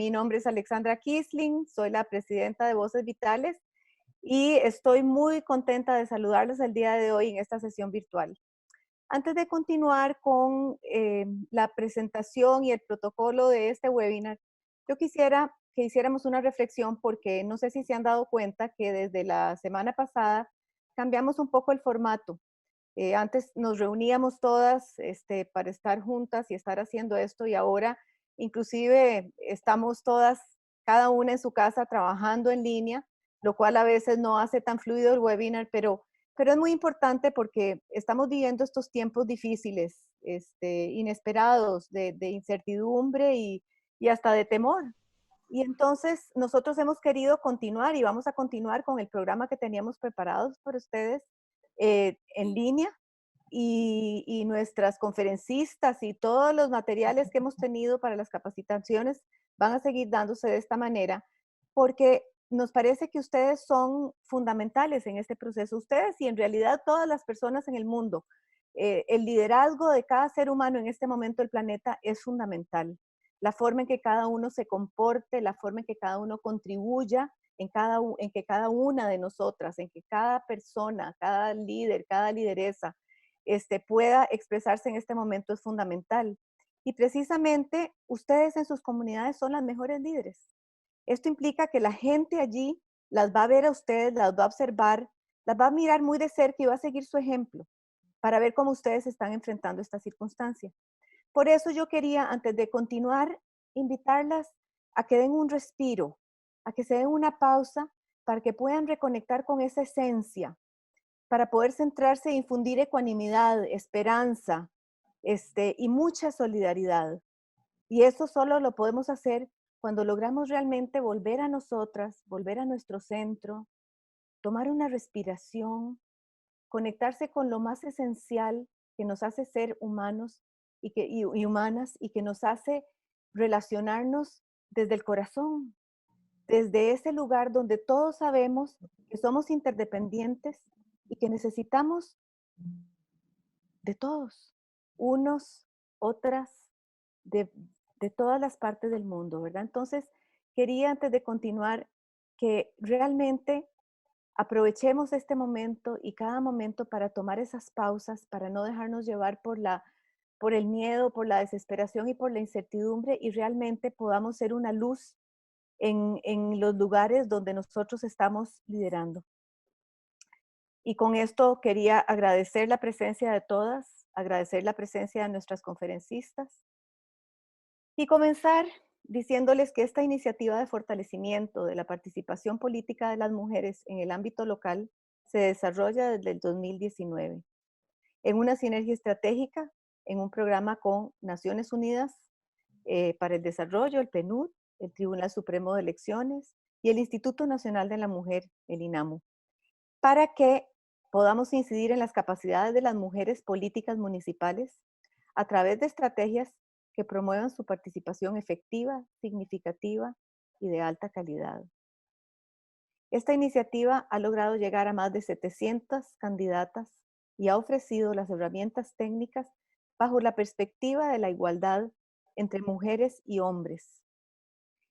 Mi nombre es Alexandra Kisling, soy la presidenta de Voces Vitales y estoy muy contenta de saludarlos el día de hoy en esta sesión virtual. Antes de continuar con la presentación y el protocolo de este webinar, yo quisiera que hiciéramos una reflexión porque no sé si se han dado cuenta que desde la semana pasada cambiamos un poco el formato. Antes nos reuníamos todas para estar juntas y estar haciendo esto y ahora inclusive estamos todas, cada una en su casa trabajando en línea, lo cual a veces no hace tan fluido el webinar, pero es muy importante porque estamos viviendo estos tiempos difíciles, inesperados, de incertidumbre y hasta de temor. Y entonces nosotros hemos querido continuar y vamos a continuar con el programa que teníamos preparados para ustedes en línea y nuestras conferencistas y todos los materiales que hemos tenido para las capacitaciones van a seguir dándose de esta manera porque nos parece que ustedes son fundamentales en este proceso. Ustedes y en realidad todas las personas en el mundo. El liderazgo de cada ser humano en este momento del planeta es fundamental. La forma en que cada uno se comporte, la forma en que cada uno contribuya, en que cada una de nosotras, en que cada persona, cada líder, cada lideresa, pueda expresarse en este momento es fundamental. Y precisamente ustedes en sus comunidades son las mejores líderes. Esto implica que la gente allí las va a ver a ustedes, las va a observar, las va a mirar muy de cerca y va a seguir su ejemplo para ver cómo ustedes están enfrentando esta circunstancia. Por eso yo quería, antes de continuar, invitarlas a que den un respiro, a que se den una pausa para que puedan reconectar con esa esencia, para poder centrarse e infundir ecuanimidad, esperanza, y mucha solidaridad. Y eso solo lo podemos hacer cuando logramos realmente volver a nosotras, volver a nuestro centro, tomar una respiración, conectarse con lo más esencial que nos hace ser humanos y humanas y que nos hace relacionarnos desde el corazón, desde ese lugar donde todos sabemos que somos interdependientes y que necesitamos de todos, unos, otras, de, de todas las partes del mundo, ¿verdad? Entonces, quería antes de continuar que realmente aprovechemos este momento y cada momento para tomar esas pausas, para no dejarnos llevar por el miedo, por la desesperación y por la incertidumbre y realmente podamos ser una luz en los lugares donde nosotros estamos liderando. Y con esto quería agradecer la presencia de todas, agradecer la presencia de nuestras conferencistas y comenzar diciéndoles que esta iniciativa de fortalecimiento de la participación política de las mujeres en el ámbito local se desarrolla desde el 2019 en una sinergia estratégica, en un programa con Naciones Unidas para el Desarrollo, el PNUD, el Tribunal Supremo de Elecciones y el Instituto Nacional de la Mujer, el INAMU, para que podamos incidir en las capacidades de las mujeres políticas municipales a través de estrategias que promuevan su participación efectiva, significativa y de alta calidad. Esta iniciativa ha logrado llegar a más de 700 candidatas y ha ofrecido las herramientas técnicas bajo la perspectiva de la igualdad entre mujeres y hombres,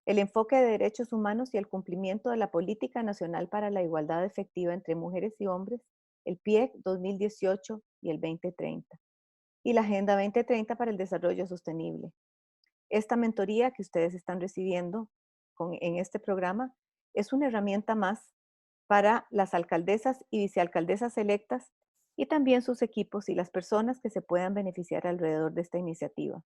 el enfoque de derechos humanos y el cumplimiento de la Política Nacional para la Igualdad Efectiva entre Mujeres y Hombres, el PIEC 2018 y el 2030, y la Agenda 2030 para el Desarrollo Sostenible. Esta mentoría que ustedes están recibiendo en este programa es una herramienta más para las alcaldesas y vicealcaldesas electas y también sus equipos y las personas que se puedan beneficiar alrededor de esta iniciativa.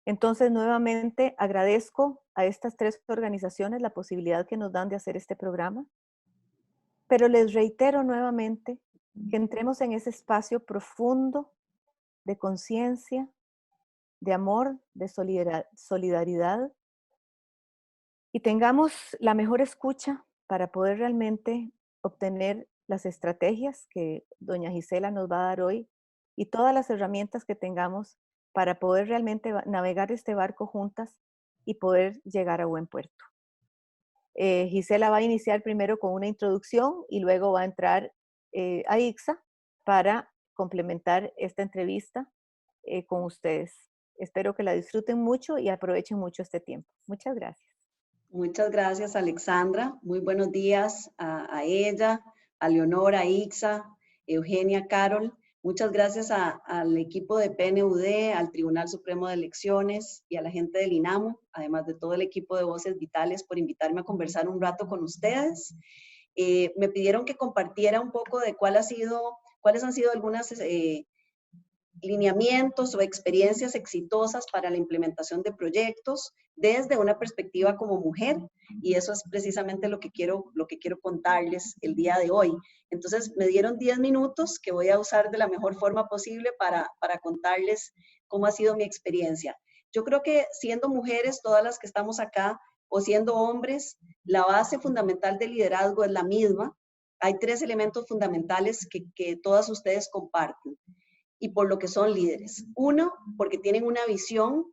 Entonces, nuevamente agradezco a estas tres organizaciones la posibilidad que nos dan de hacer este programa, pero les reitero nuevamente que entremos en ese espacio profundo de conciencia, de amor, de solidaridad y tengamos la mejor escucha para poder realmente obtener las estrategias que doña Gisela nos va a dar hoy y todas las herramientas que tengamos para poder realmente navegar este barco juntas y poder llegar a buen puerto. Gisela va a iniciar primero con una introducción y luego va a entrar a Ixa para complementar esta entrevista con ustedes. Espero que la disfruten mucho y aprovechen mucho este tiempo. Muchas gracias. Muchas gracias, Alexandra. Muy buenos días a ella, a Leonora, a Ixa, Eugenia, Carol. Muchas gracias al equipo de PNUD, al Tribunal Supremo de Elecciones y a la gente del INAMU, además de todo el equipo de Voces Vitales, por invitarme a conversar un rato con ustedes. Me pidieron que compartiera un poco de cuáles han sido algunas lineamientos o experiencias exitosas para la implementación de proyectos desde una perspectiva como mujer, y eso es precisamente lo que quiero contarles el día de hoy. Entonces me dieron 10 minutos que voy a usar de la mejor forma posible para contarles cómo ha sido mi experiencia. Yo creo que siendo mujeres, todas las que estamos acá, o siendo hombres, la base fundamental del liderazgo es la misma. Hay 3 elementos fundamentales que todas ustedes comparten y por lo que son líderes. Uno, porque tienen una visión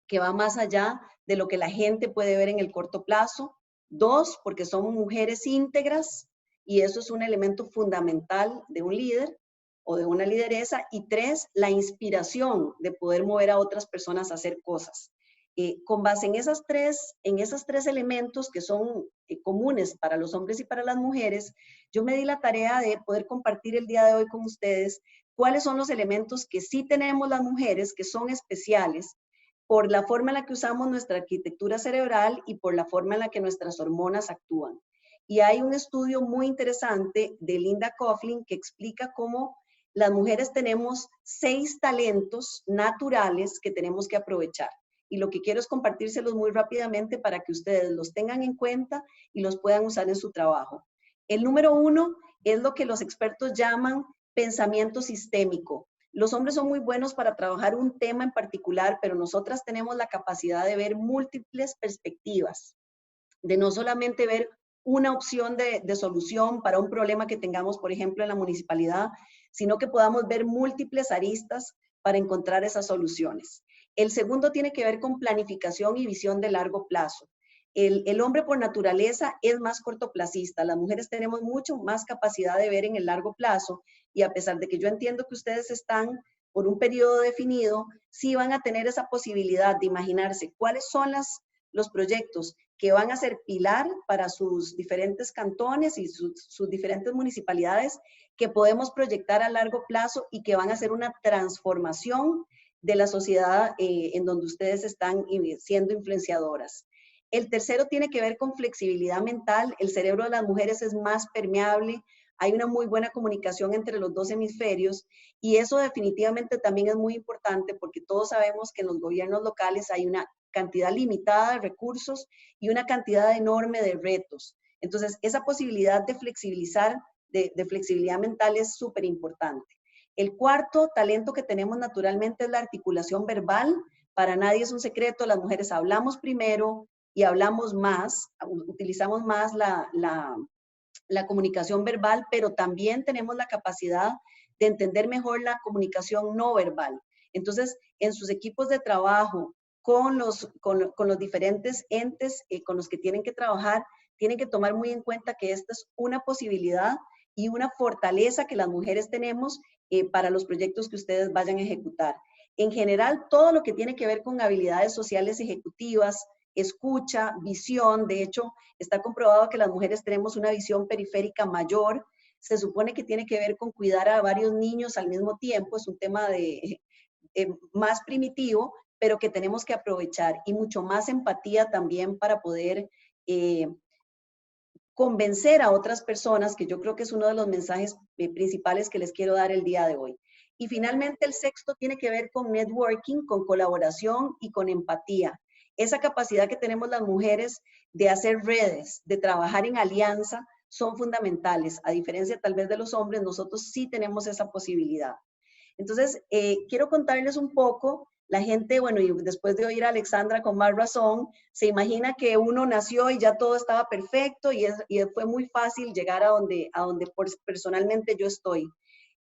que va más allá de lo que la gente puede ver en el corto plazo. Dos, porque son mujeres íntegras y eso es un elemento fundamental de un líder o de una lideresa. Y tres, la inspiración de poder mover a otras personas a hacer cosas. Con base en esos tres elementos que son comunes para los hombres y para las mujeres, yo me di la tarea de poder compartir el día de hoy con ustedes cuáles son los elementos que sí tenemos las mujeres, que son especiales, por la forma en la que usamos nuestra arquitectura cerebral y por la forma en la que nuestras hormonas actúan. Y hay un estudio muy interesante de Linda Coughlin que explica cómo las mujeres tenemos 6 talentos naturales que tenemos que aprovechar. Y lo que quiero es compartírselos muy rápidamente para que ustedes los tengan en cuenta y los puedan usar en su trabajo. El número 1 es lo que los expertos llaman pensamiento sistémico. Los hombres son muy buenos para trabajar un tema en particular, pero nosotras tenemos la capacidad de ver múltiples perspectivas, de no solamente ver una opción de solución para un problema que tengamos, por ejemplo, en la municipalidad, sino que podamos ver múltiples aristas para encontrar esas soluciones. El segundo tiene que ver con planificación y visión de largo plazo. El hombre por naturaleza es más cortoplacista, las mujeres tenemos mucho más capacidad de ver en el largo plazo y a pesar de que yo entiendo que ustedes están por un periodo definido, sí van a tener esa posibilidad de imaginarse cuáles son los proyectos que van a ser pilar para sus diferentes cantones y sus diferentes municipalidades que podemos proyectar a largo plazo y que van a ser una transformación de la sociedad en donde ustedes están siendo influenciadoras. El tercero tiene que ver con flexibilidad mental. El cerebro de las mujeres es más permeable. Hay una muy buena comunicación entre los 2 hemisferios y eso definitivamente también es muy importante porque todos sabemos que en los gobiernos locales hay una cantidad limitada de recursos y una cantidad enorme de retos. Entonces, esa posibilidad de flexibilizar, de flexibilidad mental es súper importante. El cuarto talento que tenemos naturalmente es la articulación verbal. Para nadie es un secreto, las mujeres hablamos primero y hablamos más, utilizamos más la comunicación verbal, pero también tenemos la capacidad de entender mejor la comunicación no verbal. Entonces, en sus equipos de trabajo, con los diferentes entes con los que tienen que trabajar, tienen que tomar muy en cuenta que esta es una posibilidad y una fortaleza que las mujeres tenemos para los proyectos que ustedes vayan a ejecutar. En general, todo lo que tiene que ver con habilidades sociales ejecutivas, escucha, visión, de hecho, está comprobado que las mujeres tenemos una visión periférica mayor, se supone que tiene que ver con cuidar a varios niños al mismo tiempo, es un tema más primitivo, pero que tenemos que aprovechar y mucho más empatía también para poder convencer a otras personas, que yo creo que es uno de los mensajes principales que les quiero dar el día de hoy. Y finalmente el sexto tiene que ver con networking, con colaboración y con empatía. Esa capacidad que tenemos las mujeres de hacer redes, de trabajar en alianza, son fundamentales. A diferencia tal vez de los hombres, nosotros sí tenemos esa posibilidad. Entonces, quiero contarles un poco. La gente, bueno, y después de oír a Alexandra con más razón, se imagina que uno nació y ya todo estaba perfecto y fue muy fácil llegar a donde personalmente yo estoy.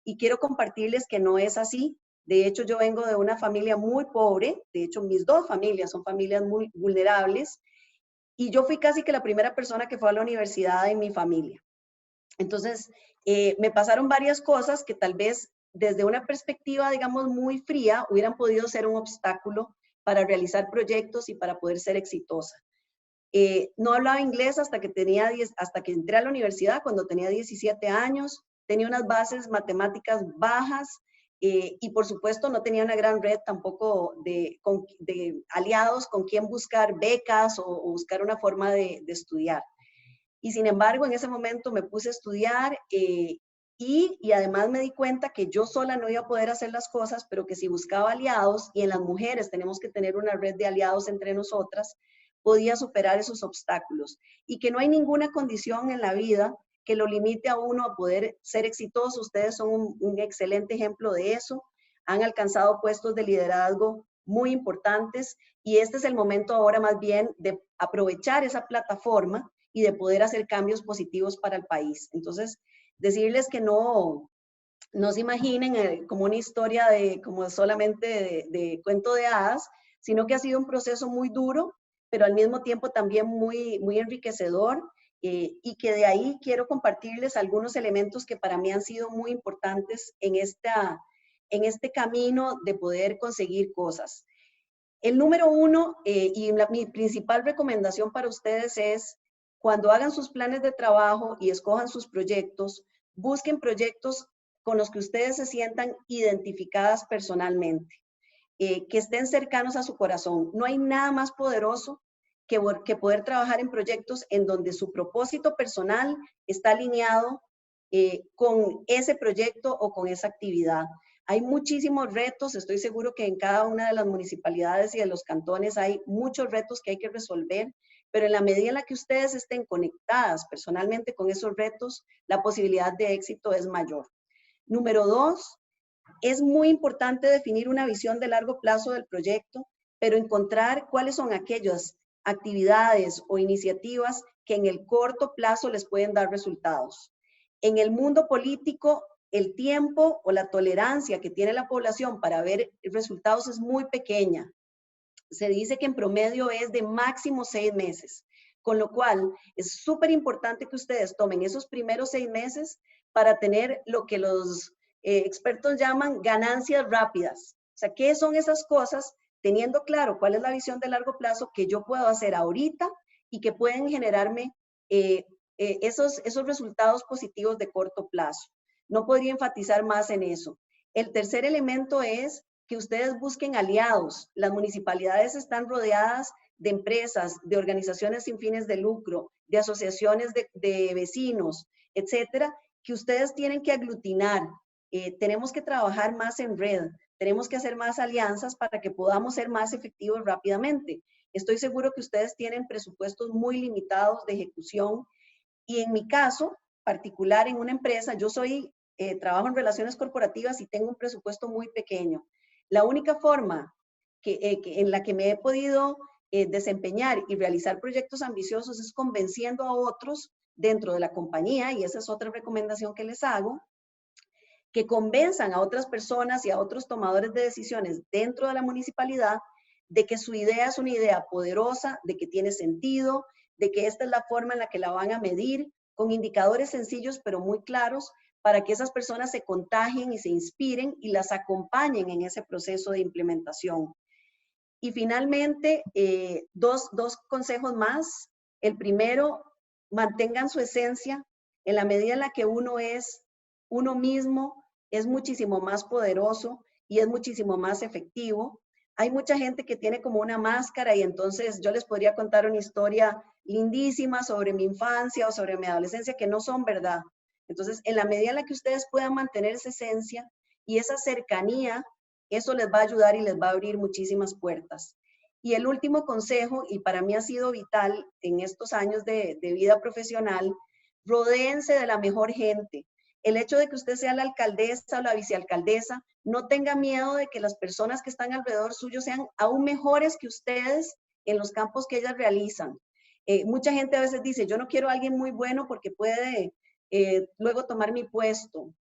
Y quiero compartirles que no es así. De hecho, yo vengo de una familia muy pobre. De hecho, mis 2 familias son familias muy vulnerables. Y yo fui casi que la primera persona que fue a la universidad en mi familia. Entonces, me pasaron varias cosas que tal vez desde una perspectiva, digamos, muy fría, hubieran podido ser un obstáculo para realizar proyectos y para poder ser exitosa. No hablaba inglés hasta que entré a la universidad, cuando tenía 17 años. Tenía unas bases matemáticas bajas y por supuesto no tenía una gran red tampoco de aliados con quien buscar becas o buscar una forma de estudiar. Y sin embargo, en ese momento me puse a estudiar y además me di cuenta que yo sola no iba a poder hacer las cosas, pero que si buscaba aliados, y en las mujeres tenemos que tener una red de aliados entre nosotras, podía superar esos obstáculos. Y que no hay ninguna condición en la vida que lo limite a uno a poder ser exitoso. Ustedes son un excelente ejemplo de eso. Han alcanzado puestos de liderazgo muy importantes y este es el momento ahora más bien de aprovechar esa plataforma y de poder hacer cambios positivos para el país. Entonces, decirles que no se imaginen como una historia como solamente de cuento de hadas, sino que ha sido un proceso muy duro, pero al mismo tiempo también muy enriquecedor, y que de ahí quiero compartirles algunos elementos que para mí han sido muy importantes en este camino de poder conseguir cosas. El número uno, mi principal recomendación para ustedes es, cuando hagan sus planes de trabajo y escojan sus proyectos, busquen proyectos con los que ustedes se sientan identificadas personalmente, que estén cercanos a su corazón. No hay nada más poderoso que poder trabajar en proyectos en donde su propósito personal está alineado con ese proyecto o con esa actividad. Hay muchísimos retos, estoy seguro que en cada una de las municipalidades y de los cantones hay muchos retos que hay que resolver, pero en la medida en la que ustedes estén conectadas personalmente con esos retos, la posibilidad de éxito es mayor. Número dos, es muy importante definir una visión de largo plazo del proyecto, pero encontrar cuáles son aquellas actividades o iniciativas que en el corto plazo les pueden dar resultados. En el mundo político, el tiempo o la tolerancia que tiene la población para ver resultados es muy pequeña. Se dice que en promedio es de máximo 6 meses, con lo cual es súper importante que ustedes tomen esos primeros 6 meses para tener lo que los expertos llaman ganancias rápidas. O sea, ¿qué son esas cosas? Teniendo claro cuál es la visión de largo plazo que yo puedo hacer ahorita y que pueden generarme esos resultados positivos de corto plazo. No podría enfatizar más en eso. El tercer elemento es que ustedes busquen aliados. Las municipalidades están rodeadas de empresas, de organizaciones sin fines de lucro, de asociaciones de vecinos, etcétera, que ustedes tienen que aglutinar. Tenemos que trabajar más en red, tenemos que hacer más alianzas para que podamos ser más efectivos rápidamente. Estoy seguro que ustedes tienen presupuestos muy limitados de ejecución y en mi caso particular en una empresa, yo trabajo en relaciones corporativas y tengo un presupuesto muy pequeño. La única forma en la que me he podido desempeñar y realizar proyectos ambiciosos es convenciendo a otros dentro de la compañía, y esa es otra recomendación que les hago, que convenzan a otras personas y a otros tomadores de decisiones dentro de la municipalidad de que su idea es una idea poderosa, de que tiene sentido, de que esta es la forma en la que la van a medir, con indicadores sencillos pero muy claros, para que esas personas se contagien y se inspiren y las acompañen en ese proceso de implementación. Y finalmente, dos consejos más. El primero, mantengan su esencia. En la medida en la que uno es uno mismo, es muchísimo más poderoso y es muchísimo más efectivo. Hay mucha gente que tiene como una máscara y entonces yo les podría contar una historia lindísima sobre mi infancia o sobre mi adolescencia que no son verdad. Entonces, en la medida en la que ustedes puedan mantener esa esencia y esa cercanía, eso les va a ayudar y les va a abrir muchísimas puertas. Y el último consejo, y para mí ha sido vital en estos años de vida profesional, rodéense de la mejor gente. El hecho de que usted sea la alcaldesa o la vicealcaldesa, no tenga miedo de que las personas que están alrededor suyo sean aún mejores que ustedes en los campos que ellas realizan. Mucha gente a veces dice, yo no quiero a alguien muy bueno porque puede luego tomar mi puesto.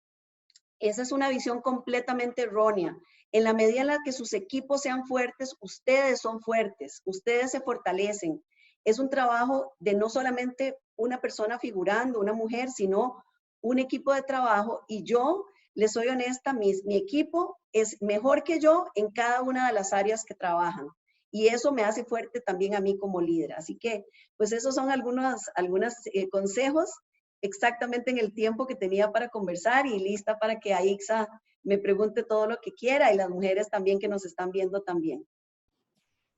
Esa es una visión completamente errónea. En la medida en la que sus equipos sean fuertes, ustedes son fuertes, ustedes se fortalecen. Es un trabajo de no solamente una persona figurando, una mujer, sino un equipo de trabajo. Y yo les soy honesta, mi equipo es mejor que yo en cada una de las áreas que trabajan. Y eso me hace fuerte también a mí como líder. Así que, pues esos son algunos consejos exactamente en el tiempo que tenía para conversar y lista para que Aixa me pregunte todo lo que quiera y las mujeres también que nos están viendo también.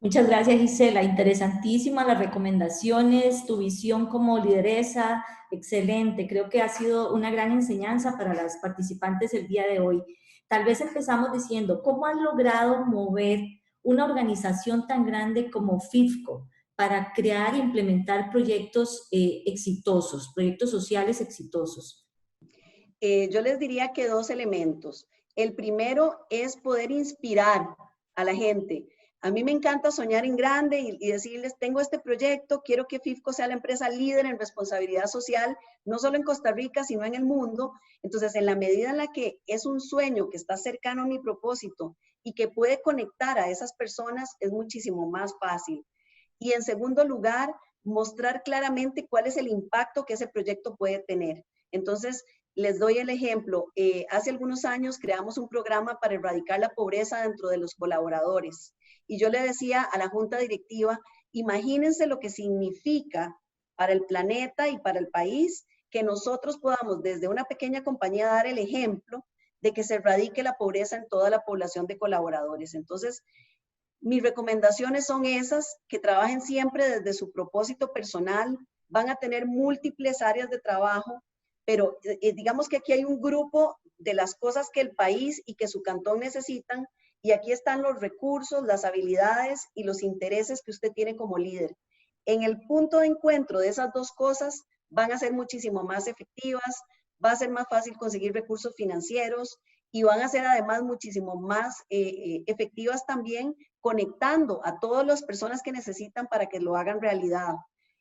Muchas gracias, Gisela. Interesantísimas las recomendaciones, tu visión como lideresa, excelente. Creo que ha sido una gran enseñanza para las participantes el día de hoy. Tal vez empezamos diciendo, ¿cómo han logrado mover una organización tan grande como FIFCO para crear e implementar proyectos exitosos, proyectos sociales exitosos? Yo les diría que dos elementos. El primero es poder inspirar a la gente. A mí me encanta soñar en grande y decirles, tengo este proyecto, quiero que FIFCO sea la empresa líder en responsabilidad social, no solo en Costa Rica, sino en el mundo. Entonces, en la medida en la que es un sueño que está cercano a mi propósito y que puede conectar a esas personas, es muchísimo más fácil. Y en segundo lugar, mostrar claramente cuál es el impacto que ese proyecto puede tener. Entonces, les doy el ejemplo. Hace algunos años creamos un programa para erradicar la pobreza dentro de los colaboradores. Y yo le decía a la junta directiva, imagínense lo que significa para el planeta y para el país que nosotros podamos desde una pequeña compañía dar el ejemplo de que se erradique la pobreza en toda la población de colaboradores. Entonces, mis recomendaciones son esas, que trabajen siempre desde su propósito personal, van a tener múltiples áreas de trabajo, pero digamos que aquí hay un grupo de las cosas que el país y que su cantón necesitan, y aquí están los recursos, las habilidades y los intereses que usted tiene como líder. En el punto de encuentro de esas dos cosas van a ser muchísimo más efectivas, va a ser más fácil conseguir recursos financieros y van a ser además muchísimo más efectivas también conectando a todas las personas que necesitan para que lo hagan realidad.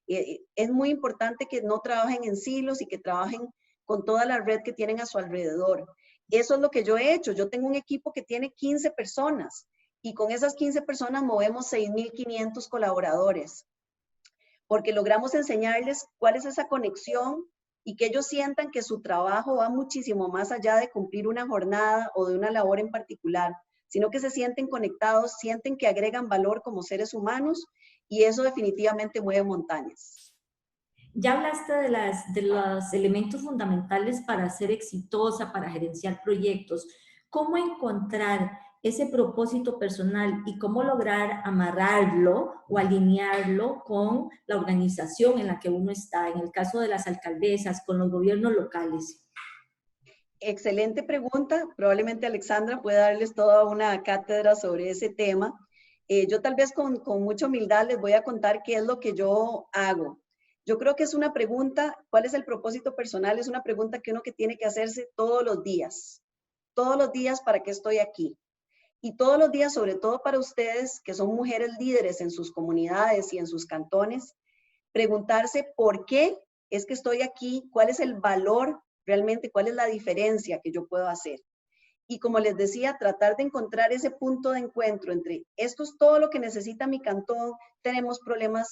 Es muy importante que no trabajen en silos y que trabajen con toda la red que tienen a su alrededor. Eso es lo que yo he hecho. Yo tengo un equipo que tiene 15 personas y con esas 15 personas movemos 6,500 colaboradores, porque logramos enseñarles cuál es esa conexión y que ellos sientan que su trabajo va muchísimo más allá de cumplir una jornada o de una labor en particular, sino que se sienten conectados, sienten que agregan valor como seres humanos y eso definitivamente mueve montañas. Ya hablaste de los elementos fundamentales para ser exitosa, para gerenciar proyectos. ¿Cómo encontrar ese propósito personal y cómo lograr amarrarlo o alinearlo con la organización en la que uno está? En el caso de las alcaldesas, con los gobiernos locales. Excelente pregunta. Probablemente Alexandra puede darles toda una cátedra sobre ese tema. Yo tal vez con mucha humildad les voy a contar qué es lo que yo hago. Yo creo que es una pregunta, ¿cuál es el propósito personal? Es una pregunta que uno que tiene que hacerse todos los días. Todos los días, ¿para qué estoy aquí? Y todos los días, sobre todo para ustedes, que son mujeres líderes en sus comunidades y en sus cantones, preguntarse por qué es que estoy aquí, cuál es el valor realmente, cuál es la diferencia que yo puedo hacer. Y como les decía, tratar de encontrar ese punto de encuentro entre esto es todo lo que necesita mi cantón, tenemos problemas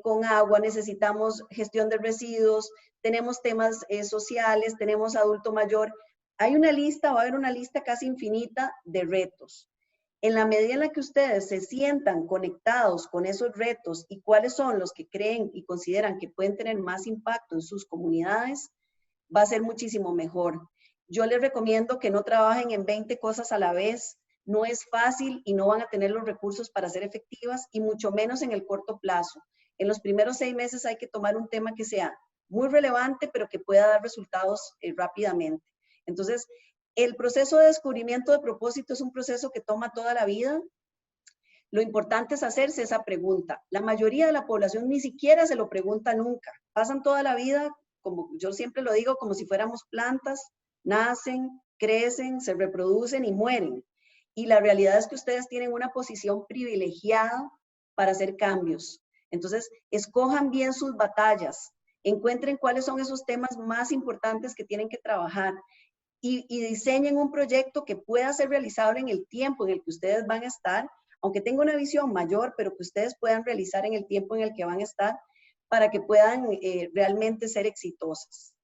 con agua, necesitamos gestión de residuos, tenemos temas sociales, tenemos adulto mayor. Hay una lista, va a haber una lista casi infinita de retos. En la medida en la que ustedes se sientan conectados con esos retos y cuáles son los que creen y consideran que pueden tener más impacto en sus comunidades, va a ser muchísimo mejor. Yo les recomiendo que no trabajen en 20 cosas a la vez. No es fácil y no van a tener los recursos para ser efectivas y mucho menos en el corto plazo. En los primeros 6 meses hay que tomar un tema que sea muy relevante, pero que pueda dar resultados rápidamente. Entonces, el proceso de descubrimiento de propósito es un proceso que toma toda la vida. Lo importante es hacerse esa pregunta. La mayoría de la población ni siquiera se lo pregunta nunca. Pasan toda la vida, como yo siempre lo digo, como si fuéramos plantas, nacen, crecen, se reproducen y mueren. Y la realidad es que ustedes tienen una posición privilegiada para hacer cambios. Entonces, escojan bien sus batallas, encuentren cuáles son esos temas más importantes que tienen que trabajar y diseñen un proyecto que pueda ser realizable en el tiempo en el que ustedes van a estar, aunque tenga una visión mayor, pero que ustedes puedan realizar en el tiempo en el que van a estar para que puedan realmente ser exitosas.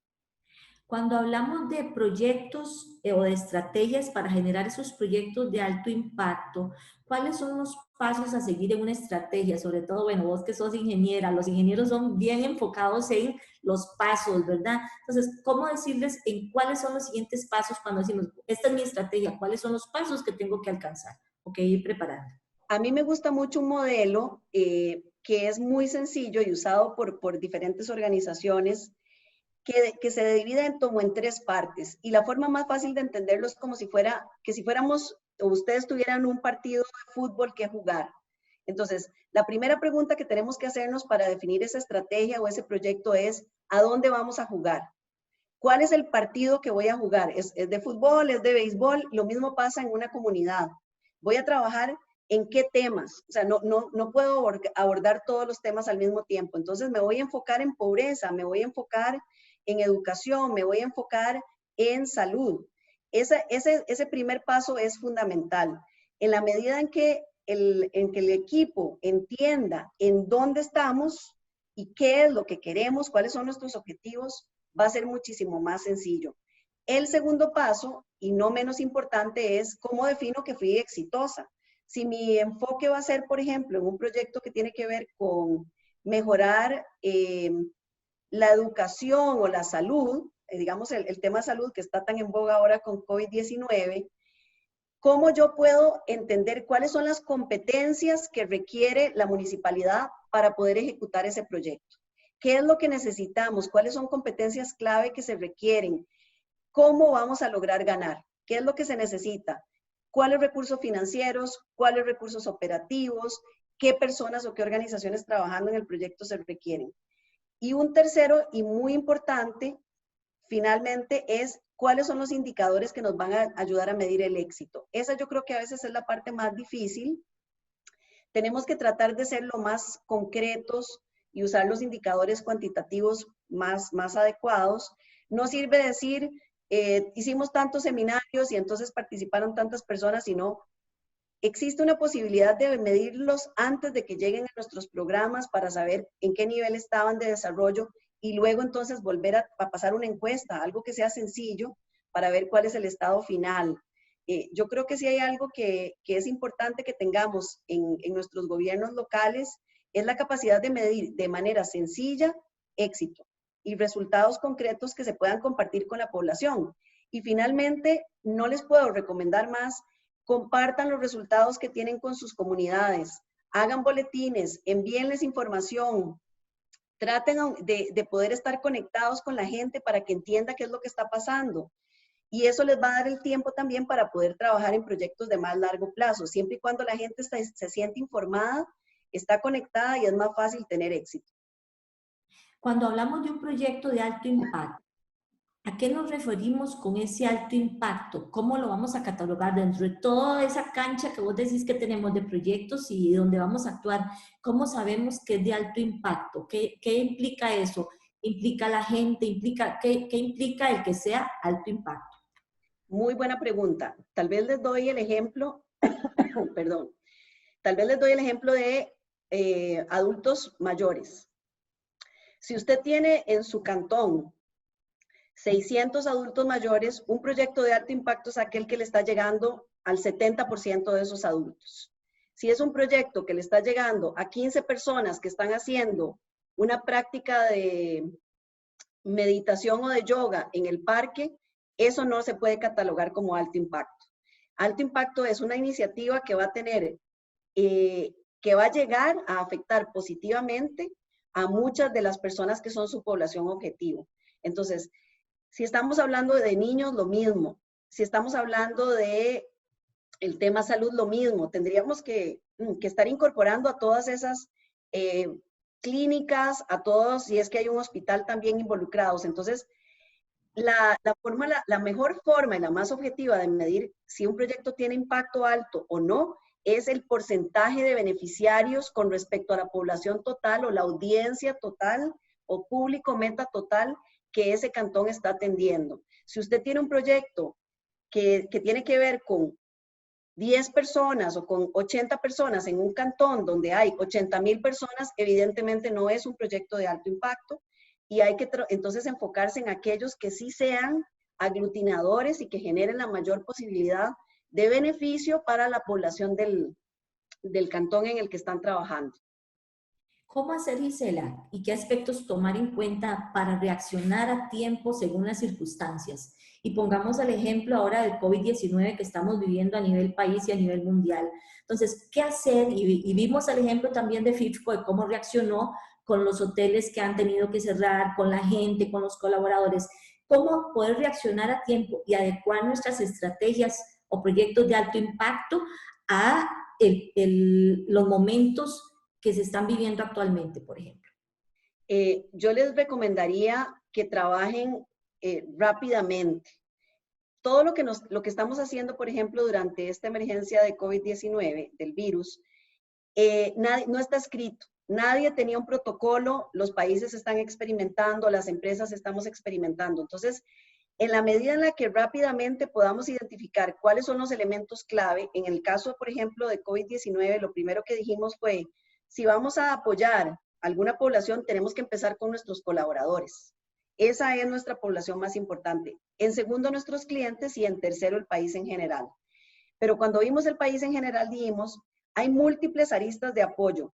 Cuando hablamos de proyectos o de estrategias para generar esos proyectos de alto impacto, ¿cuáles son los pasos a seguir en una estrategia? Sobre todo, bueno, vos que sos ingeniera, los ingenieros son bien enfocados en los pasos, ¿verdad? Entonces, ¿cómo decirles en cuáles son los siguientes pasos cuando decimos, esta es mi estrategia, cuáles son los pasos que tengo que alcanzar o que ir preparando? A mí me gusta mucho un modelo que es muy sencillo y usado por diferentes organizaciones que se divide como en tres partes. Y la forma más fácil de entenderlo es como si fuéramos o ustedes tuvieran un partido de fútbol que jugar. Entonces, la primera pregunta que tenemos que hacernos para definir esa estrategia o ese proyecto es, ¿a dónde vamos a jugar? ¿Cuál es el partido que voy a jugar? ¿Es de fútbol? ¿Es de béisbol? Lo mismo pasa en una comunidad. Voy a trabajar en qué temas. O sea, no puedo abordar todos los temas al mismo tiempo. Entonces, me voy a enfocar en pobreza, me voy a enfocar en educación, me voy a enfocar en salud. Ese primer paso es fundamental. En la medida en que el equipo entienda en dónde estamos y qué es lo que queremos, cuáles son nuestros objetivos, va a ser muchísimo más sencillo. El segundo paso, y no menos importante, es cómo defino que fui exitosa. Si mi enfoque va a ser, por ejemplo, en un proyecto que tiene que ver con mejorar la educación o la salud, digamos el tema salud que está tan en boga ahora con COVID-19, ¿cómo yo puedo entender cuáles son las competencias que requiere la municipalidad para poder ejecutar ese proyecto? ¿Qué es lo que necesitamos? ¿Cuáles son competencias clave que se requieren? ¿Cómo vamos a lograr ganar? ¿Qué es lo que se necesita? ¿Cuáles recursos financieros? ¿Cuáles recursos operativos? ¿Qué personas o qué organizaciones trabajando en el proyecto se requieren? Y un tercero y muy importante, finalmente, es cuáles son los indicadores que nos van a ayudar a medir el éxito. Esa yo creo que a veces es la parte más difícil. Tenemos que tratar de ser lo más concretos y usar los indicadores cuantitativos más adecuados. No sirve decir, hicimos tantos seminarios y entonces participaron tantas personas, sino existe una posibilidad de medirlos antes de que lleguen a nuestros programas para saber en qué nivel estaban de desarrollo y luego entonces volver a pasar una encuesta, algo que sea sencillo para ver cuál es el estado final. Yo creo que si hay algo que es importante que tengamos en nuestros gobiernos locales, es la capacidad de medir de manera sencilla éxito y resultados concretos que se puedan compartir con la población. Y finalmente, no les puedo recomendar más. Compartan los resultados que tienen con sus comunidades, hagan boletines, envíenles información, traten de poder estar conectados con la gente para que entienda qué es lo que está pasando. Y eso les va a dar el tiempo también para poder trabajar en proyectos de más largo plazo, siempre y cuando la gente se siente informada, está conectada y es más fácil tener éxito. Cuando hablamos de un proyecto de alto impacto, ¿a qué nos referimos con ese alto impacto? ¿Cómo lo vamos a catalogar dentro de toda esa cancha que vos decís que tenemos de proyectos y donde vamos a actuar? ¿Cómo sabemos que es de alto impacto? ¿Qué implica eso? ¿Implica la gente? ¿Qué implica el que sea alto impacto? Muy buena pregunta. Tal vez les doy el ejemplo, perdón, tal vez les doy el ejemplo de adultos mayores. Si usted tiene en su cantón 600 adultos mayores, un proyecto de alto impacto es aquel que le está llegando al 70% de esos adultos. Si es un proyecto que le está llegando a 15 personas que están haciendo una práctica de meditación o de yoga en el parque, eso no se puede catalogar como alto impacto. Alto impacto es una iniciativa que va a tener, que va a llegar a afectar positivamente a muchas de las personas que son su población objetivo. Entonces, si estamos hablando de niños, lo mismo. Si estamos hablando de el tema salud, lo mismo. Tendríamos que estar incorporando a todas esas clínicas, a todos, si es que hay un hospital también involucrados. Entonces, la mejor forma y la más objetiva de medir si un proyecto tiene impacto alto o no es el porcentaje de beneficiarios con respecto a la población total o la audiencia total o público meta total que ese cantón está atendiendo. Si usted tiene un proyecto que tiene que ver con 10 personas o con 80 personas en un cantón donde hay 80,000 personas, evidentemente no es un proyecto de alto impacto. y hay que entonces enfocarse en aquellos que sí sean aglutinadores y que generen la mayor posibilidad de beneficio para la población del cantón en el que están trabajando. ¿Cómo hacer, Gisela? ¿Y qué aspectos tomar en cuenta para reaccionar a tiempo según las circunstancias? Y pongamos el ejemplo ahora del COVID-19 que estamos viviendo a nivel país y a nivel mundial. Entonces, ¿qué hacer? Y vimos el ejemplo también de FIFCO, de cómo reaccionó con los hoteles que han tenido que cerrar, con la gente, con los colaboradores. ¿Cómo poder reaccionar a tiempo y adecuar nuestras estrategias o proyectos de alto impacto a los momentos que se están viviendo actualmente, por ejemplo? Yo les recomendaría que trabajen rápidamente. Todo lo que estamos haciendo, por ejemplo, durante esta emergencia de COVID-19, del virus, no está escrito. Nadie tenía un protocolo, los países están experimentando, las empresas estamos experimentando. Entonces, en la medida en la que rápidamente podamos identificar cuáles son los elementos clave, en el caso, por ejemplo, de COVID-19, lo primero que dijimos fue, si vamos a apoyar a alguna población, tenemos que empezar con nuestros colaboradores. Esa es nuestra población más importante. En segundo, nuestros clientes y en tercero, el país en general. Pero cuando vimos el país en general, dijimos, hay múltiples aristas de apoyo.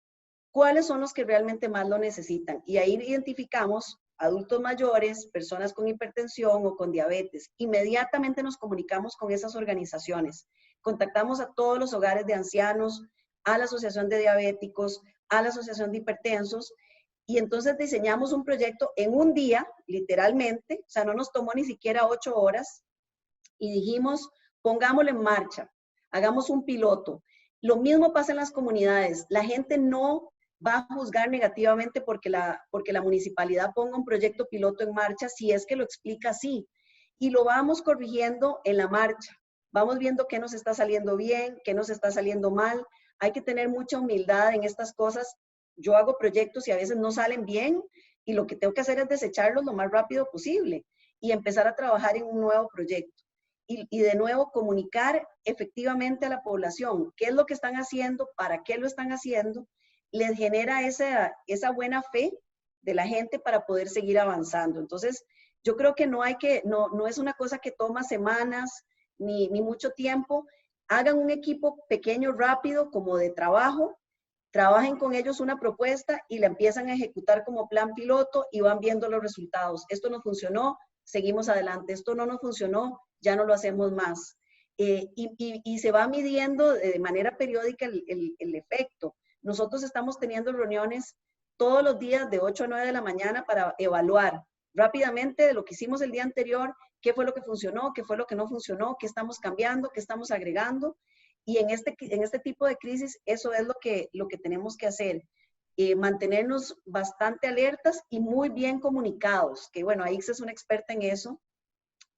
¿Cuáles son los que realmente más lo necesitan? Y ahí identificamos adultos mayores, personas con hipertensión o con diabetes. Inmediatamente nos comunicamos con esas organizaciones. Contactamos a todos los hogares de ancianos, a la Asociación de Diabéticos, a la Asociación de Hipertensos, y entonces diseñamos un proyecto en un día, literalmente, o sea, no nos tomó ni siquiera 8 horas, y dijimos, pongámoslo en marcha, hagamos un piloto. Lo mismo pasa en las comunidades. La gente no va a juzgar negativamente porque la municipalidad ponga un proyecto piloto en marcha si es que lo explica así. Y lo vamos corrigiendo en la marcha. Vamos viendo qué nos está saliendo bien, qué nos está saliendo mal. Hay que tener mucha humildad en estas cosas. Yo hago proyectos y a veces no salen bien y lo que tengo que hacer es desecharlos lo más rápido posible y empezar a trabajar en un nuevo proyecto. Y de nuevo comunicar efectivamente a la población qué es lo que están haciendo, para qué lo están haciendo, les genera esa buena fe de la gente para poder seguir avanzando. Entonces, yo creo que no es una cosa que toma semanas ni mucho tiempo. Hagan un equipo pequeño, rápido, como de trabajo, trabajen con ellos una propuesta y la empiezan a ejecutar como plan piloto y van viendo los resultados. Esto no funcionó, seguimos adelante. Esto no nos funcionó, ya no lo hacemos más. Y se va midiendo de manera periódica el efecto. Nosotros estamos teniendo reuniones todos los días de 8 a 9 de la mañana para evaluar rápidamente de lo que hicimos el día anterior, qué fue lo que funcionó, qué fue lo que no funcionó, qué estamos cambiando, qué estamos agregando. Y en este tipo de crisis, eso es lo que tenemos que hacer. Mantenernos bastante alertas y muy bien comunicados, que bueno, Aix es una experta en eso,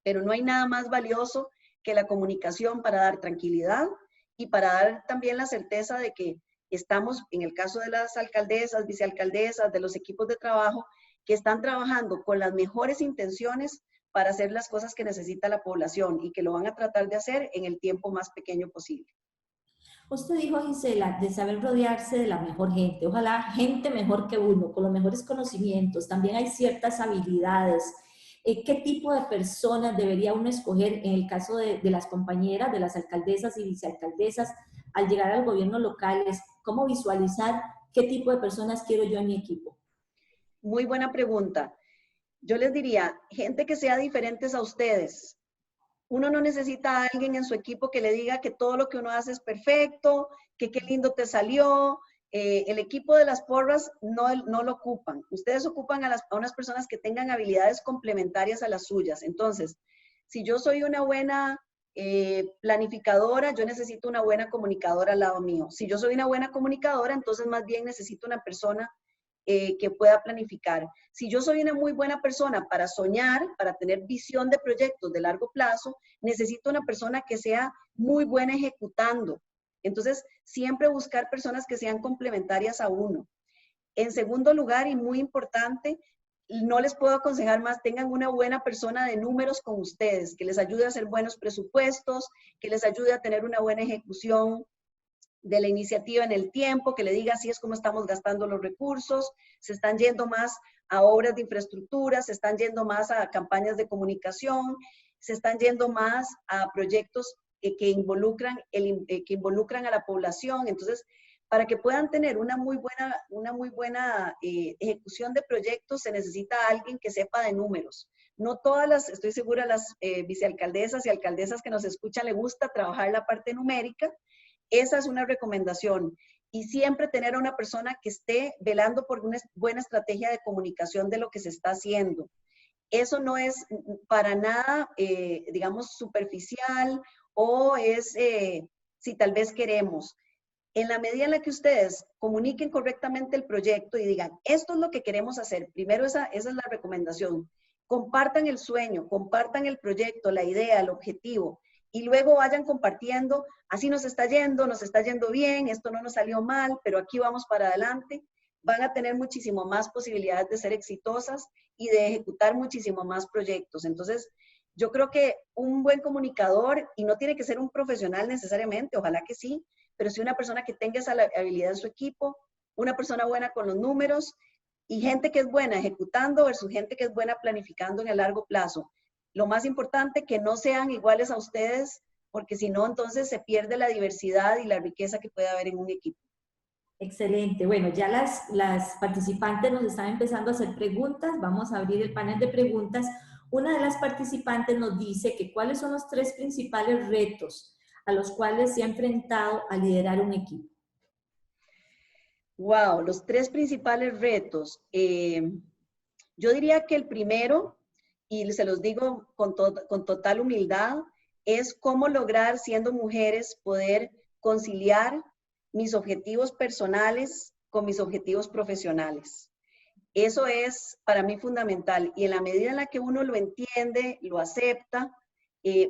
pero no hay nada más valioso que la comunicación para dar tranquilidad y para dar también la certeza de que estamos, en el caso de las alcaldesas, vicealcaldesas, de los equipos de trabajo, que están trabajando con las mejores intenciones para hacer las cosas que necesita la población y que lo van a tratar de hacer en el tiempo más pequeño posible. Usted dijo, Gisela, de saber rodearse de la mejor gente, ojalá gente mejor que uno, con los mejores conocimientos, también hay ciertas habilidades. ¿Qué tipo de personas debería uno escoger en el caso de las compañeras, de las alcaldesas y vicealcaldesas, al llegar al gobierno local? ¿Cómo visualizar qué tipo de personas quiero yo en mi equipo? Muy buena pregunta. Yo les diría, gente que sea diferentes a ustedes. Uno no necesita a alguien en su equipo que le diga que todo lo que uno hace es perfecto, que qué lindo te salió. El equipo de las porras no lo ocupan. Ustedes ocupan a unas personas que tengan habilidades complementarias a las suyas. Entonces, si yo soy una buena planificadora, yo necesito una buena comunicadora al lado mío. Si yo soy una buena comunicadora, entonces más bien necesito una persona que pueda planificar. Si yo soy una muy buena persona para soñar, para tener visión de proyectos de largo plazo, necesito una persona que sea muy buena ejecutando. Entonces, siempre buscar personas que sean complementarias a uno. En segundo lugar, y muy importante, no les puedo aconsejar más, tengan una buena persona de números con ustedes, que les ayude a hacer buenos presupuestos, que les ayude a tener una buena ejecución. de la iniciativa en el tiempo, que le diga así es como estamos gastando los recursos, se están yendo más a obras de infraestructura, se están yendo más a campañas de comunicación, se están yendo más a proyectos que involucran a la población. Entonces, para que puedan tener una muy buena ejecución de proyectos, se necesita alguien que sepa de números. No todas las, estoy segura, las vicealcaldesas y alcaldesas que nos escuchan le gusta trabajar la parte numérica. Esa es una recomendación. Y siempre tener a una persona que esté velando por una buena estrategia de comunicación de lo que se está haciendo. Eso no es para nada, digamos, superficial o es si tal vez queremos. En la medida en la que ustedes comuniquen correctamente el proyecto y digan, esto es lo que queremos hacer, primero esa es la recomendación. Compartan el sueño, compartan el proyecto, la idea, el objetivo, y luego vayan compartiendo, así nos está yendo bien, esto no nos salió mal, pero aquí vamos para adelante. Van a tener muchísimo más posibilidades de ser exitosas y de ejecutar muchísimo más proyectos. Entonces, yo creo que un buen comunicador, y no tiene que ser un profesional necesariamente, ojalá que sí, pero sí una persona que tenga esa habilidad en su equipo, una persona buena con los números, y gente que es buena ejecutando versus gente que es buena planificando en el largo plazo. Lo más importante, que no sean iguales a ustedes, porque si no, entonces se pierde la diversidad y la riqueza que puede haber en un equipo. Excelente. Bueno, ya las participantes nos están empezando a hacer preguntas. Vamos a abrir el panel de preguntas. Una de las participantes nos dice que cuáles son los 3 principales retos a los cuales se ha enfrentado a liderar un equipo. Wow, los 3 principales retos. Yo diría que el primero, y se los digo con total humildad, es cómo lograr, siendo mujeres, poder conciliar mis objetivos personales con mis objetivos profesionales. Eso es para mí fundamental, y en la medida en la que uno lo entiende, lo acepta,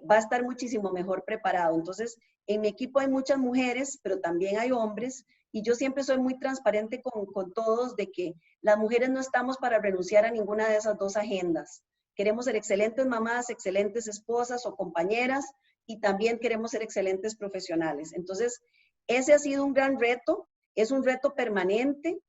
va a estar muchísimo mejor preparado. Entonces, en mi equipo hay muchas mujeres, pero también hay hombres, y yo siempre soy muy transparente con todos de que las mujeres no estamos para renunciar a ninguna de esas 2 agendas. Queremos ser excelentes mamás, excelentes esposas o compañeras, y también queremos ser excelentes profesionales. Entonces, ese ha sido un gran reto, es un reto permanente.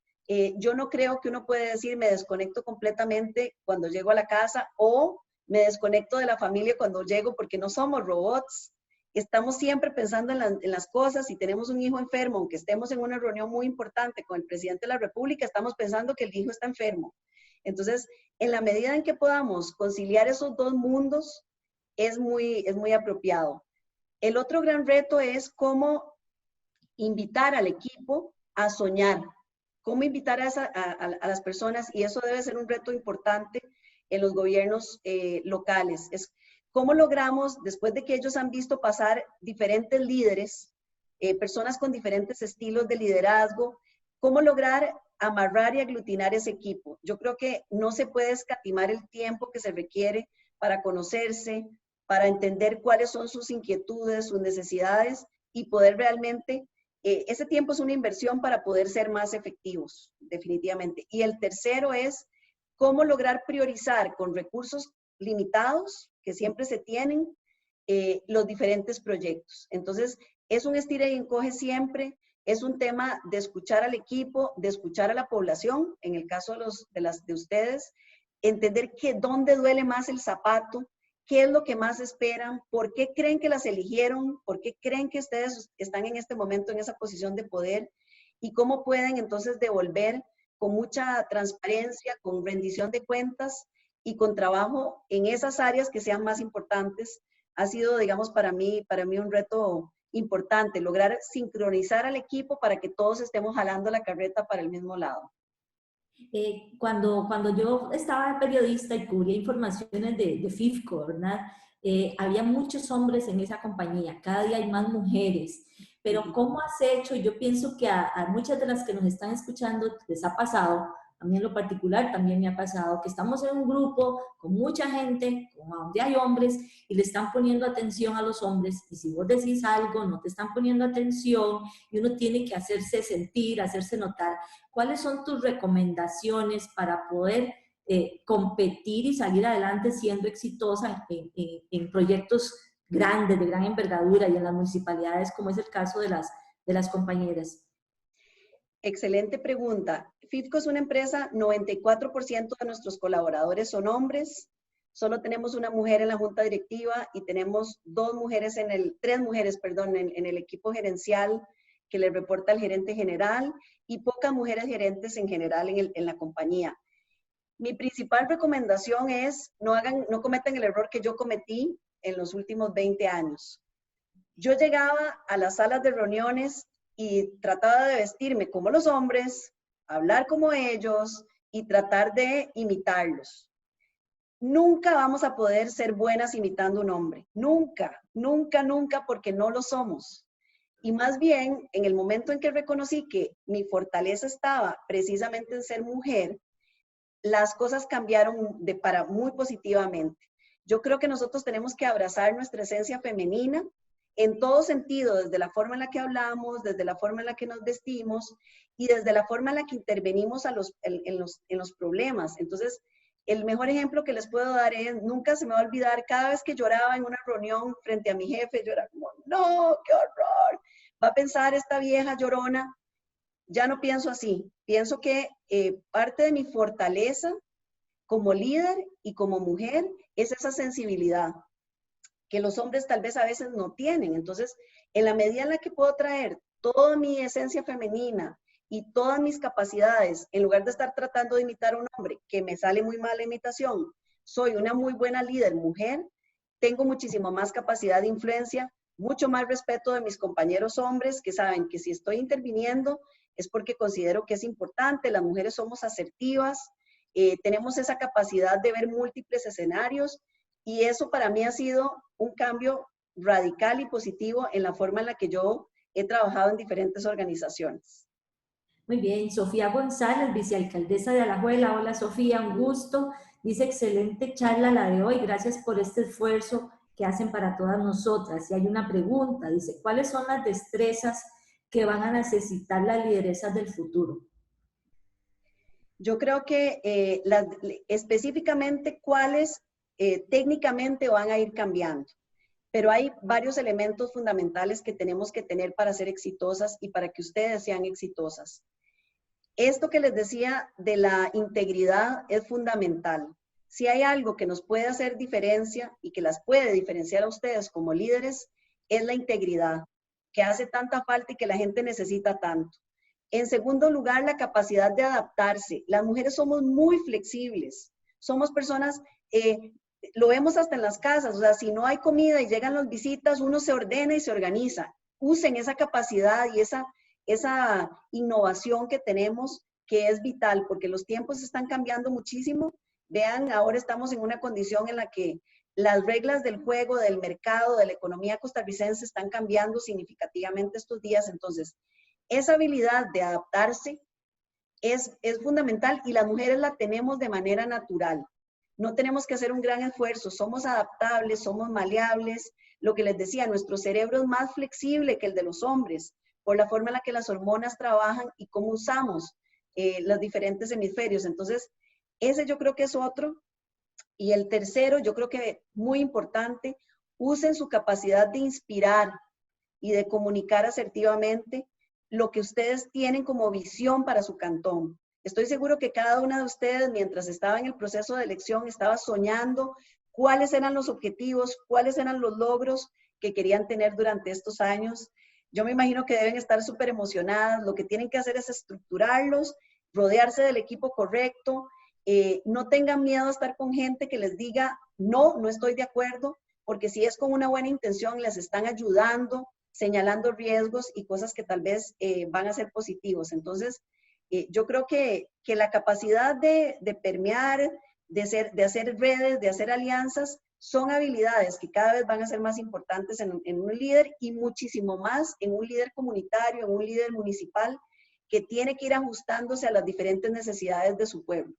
Yo no creo que uno puede decir me desconecto completamente cuando llego a la casa o me desconecto de la familia cuando llego, porque no somos robots. Estamos siempre pensando en las cosas. Si tenemos un hijo enfermo, aunque estemos en una reunión muy importante con el presidente de la República, estamos pensando que el hijo está enfermo. Entonces, en la medida en que podamos conciliar esos 2 mundos, es muy apropiado. El otro gran reto es cómo invitar al equipo a soñar, cómo invitar a las personas, y eso debe ser un reto importante en los gobiernos locales. Es cómo logramos, después de que ellos han visto pasar diferentes líderes, personas con diferentes estilos de liderazgo, cómo lograr amarrar y aglutinar ese equipo. Yo creo que no se puede escatimar el tiempo que se requiere para conocerse, para entender cuáles son sus inquietudes, sus necesidades, y poder realmente, ese tiempo es una inversión para poder ser más efectivos, definitivamente. Y el tercero es cómo lograr priorizar con recursos limitados, que siempre se tienen, los diferentes proyectos. Entonces, es un estira y encoge siempre, es un tema de escuchar al equipo, de escuchar a la población, en el caso de ustedes, entender dónde duele más el zapato, qué es lo que más esperan, por qué creen que las eligieron, por qué creen que ustedes están en este momento en esa posición de poder, y cómo pueden entonces devolver con mucha transparencia, con rendición de cuentas y con trabajo en esas áreas que sean más importantes. Ha sido, digamos, para mí un reto importante, lograr sincronizar al equipo para que todos estemos jalando la carreta para el mismo lado. Cuando yo estaba periodista y cubría informaciones de FIFCO, ¿verdad? Había muchos hombres en esa compañía, cada día hay más mujeres, pero ¿cómo has hecho? Yo pienso que a muchas de las que nos están escuchando les ha pasado, a mí en lo particular también me ha pasado, que estamos en un grupo con mucha gente, donde hay hombres, y le están poniendo atención a los hombres, y si vos decís algo, no te están poniendo atención, y uno tiene que hacerse sentir, hacerse notar. ¿Cuáles son tus recomendaciones para poder competir y salir adelante siendo exitosa en proyectos grandes, de gran envergadura, y en las municipalidades, como es el caso de de las compañeras? Excelente pregunta. FIFCO es una empresa, 94% de nuestros colaboradores son hombres. Solo tenemos una mujer en la junta directiva y tenemos tres mujeres, perdón, en el equipo gerencial que le reporta al gerente general y pocas mujeres gerentes en general en la compañía. Mi principal recomendación es no cometan el error que yo cometí en los últimos 20 años. Yo llegaba a las salas de reuniones y trataba de vestirme como los hombres, hablar como ellos y tratar de imitarlos. Nunca vamos a poder ser buenas imitando un hombre. Nunca, nunca, nunca, porque no lo somos. Y más bien, en el momento en que reconocí que mi fortaleza estaba precisamente en ser mujer, las cosas cambiaron para muy positivamente. Yo creo que nosotros tenemos que abrazar nuestra esencia femenina en todo sentido, desde la forma en la que hablamos, desde la forma en la que nos vestimos y desde la forma en la que intervenimos en los problemas. Entonces, el mejor ejemplo que les puedo dar es, nunca se me va a olvidar, cada vez que lloraba en una reunión frente a mi jefe, yo era como, no, qué horror, va a pensar esta vieja llorona. Ya no pienso así. Pienso que parte de mi fortaleza como líder y como mujer es esa sensibilidad que los hombres tal vez a veces no tienen. Entonces, en la medida en la que puedo traer toda mi esencia femenina y todas mis capacidades, en lugar de estar tratando de imitar a un hombre, que me sale muy mal la imitación, soy una muy buena líder mujer, tengo muchísimo más capacidad de influencia, mucho más respeto de mis compañeros hombres que saben que si estoy interviniendo es porque considero que es importante, las mujeres somos asertivas, tenemos esa capacidad de ver múltiples escenarios y eso para mí ha sido un cambio radical y positivo en la forma en la que yo he trabajado en diferentes organizaciones. Muy bien, Sofía González, vicealcaldesa de Alajuela. Hola Sofía, un gusto. Dice, excelente charla la de hoy, gracias por este esfuerzo que hacen para todas nosotras. Y hay una pregunta, dice, ¿cuáles son las destrezas que van a necesitar las lideresas del futuro? Yo creo que específicamente cuáles técnicamente van a ir cambiando, pero hay varios elementos fundamentales que tenemos que tener para ser exitosas y para que ustedes sean exitosas. Esto que les decía de la integridad es fundamental. Si hay algo que nos puede hacer diferencia y que las puede diferenciar a ustedes como líderes, es la integridad, que hace tanta falta y que la gente necesita tanto. En segundo lugar, la capacidad de adaptarse. Las mujeres somos muy flexibles. Somos personas, lo vemos hasta en las casas, o sea, si no hay comida y llegan las visitas, uno se ordena y se organiza. Usen esa capacidad y esa innovación que tenemos, que es vital, porque los tiempos están cambiando muchísimo. Vean, ahora estamos en una condición en la que las reglas del juego, del mercado, de la economía costarricense están cambiando significativamente estos días. Entonces, esa habilidad de adaptarse es fundamental y las mujeres la tenemos de manera natural. No tenemos que hacer un gran esfuerzo, somos adaptables, somos maleables. Lo que les decía, nuestro cerebro es más flexible que el de los hombres por la forma en la que las hormonas trabajan y cómo usamos los diferentes hemisferios. Entonces, ese yo creo que es otro. Y el tercero, yo creo que muy importante, usen su capacidad de inspirar y de comunicar asertivamente lo que ustedes tienen como visión para su cantón. Estoy seguro que cada una de ustedes, mientras estaba en el proceso de elección, estaba soñando cuáles eran los objetivos, cuáles eran los logros que querían tener durante estos años. Yo me imagino que deben estar súper emocionadas. Lo que tienen que hacer es estructurarlos, rodearse del equipo correcto. No tengan miedo a estar con gente que les diga, no, no estoy de acuerdo, porque si es con una buena intención, les están ayudando, señalando riesgos y cosas que tal vez van a ser positivos. Entonces, yo creo que la capacidad de permear, de hacer redes, de hacer alianzas, son habilidades que cada vez van a ser más importantes en un líder y muchísimo más en un líder comunitario, en un líder municipal, que tiene que ir ajustándose a las diferentes necesidades de su pueblo.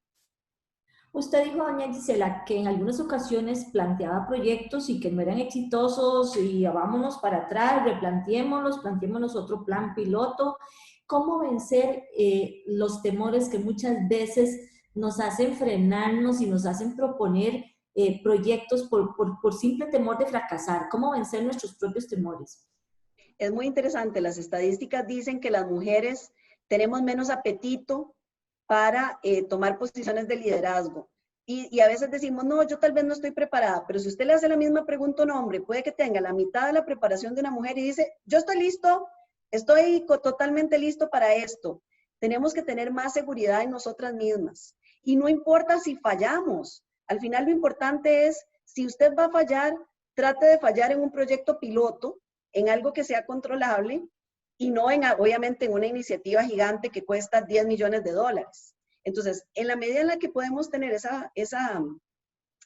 Usted dijo, doña Gisela, que en algunas ocasiones planteaba proyectos y que no eran exitosos y vámonos para atrás, planteémonos otro plan piloto. ¿Cómo vencer los temores que muchas veces nos hacen frenarnos y nos hacen proponer proyectos por simple temor de fracasar? ¿Cómo vencer nuestros propios temores? Es muy interesante. Las estadísticas dicen que las mujeres tenemos menos apetito para tomar posiciones de liderazgo. Y a veces decimos, no, yo tal vez no estoy preparada, pero si usted le hace la misma pregunta a un hombre, puede que tenga la mitad de la preparación de una mujer y dice, yo estoy listo, estoy totalmente listo para esto. Tenemos que tener más seguridad en nosotras mismas. Y no importa si fallamos. Al final lo importante es, si usted va a fallar, trate de fallar en un proyecto piloto, en algo que sea controlable, y no obviamente en una iniciativa gigante que cuesta 10 millones de dólares. Entonces, en la medida en la que podemos tener esa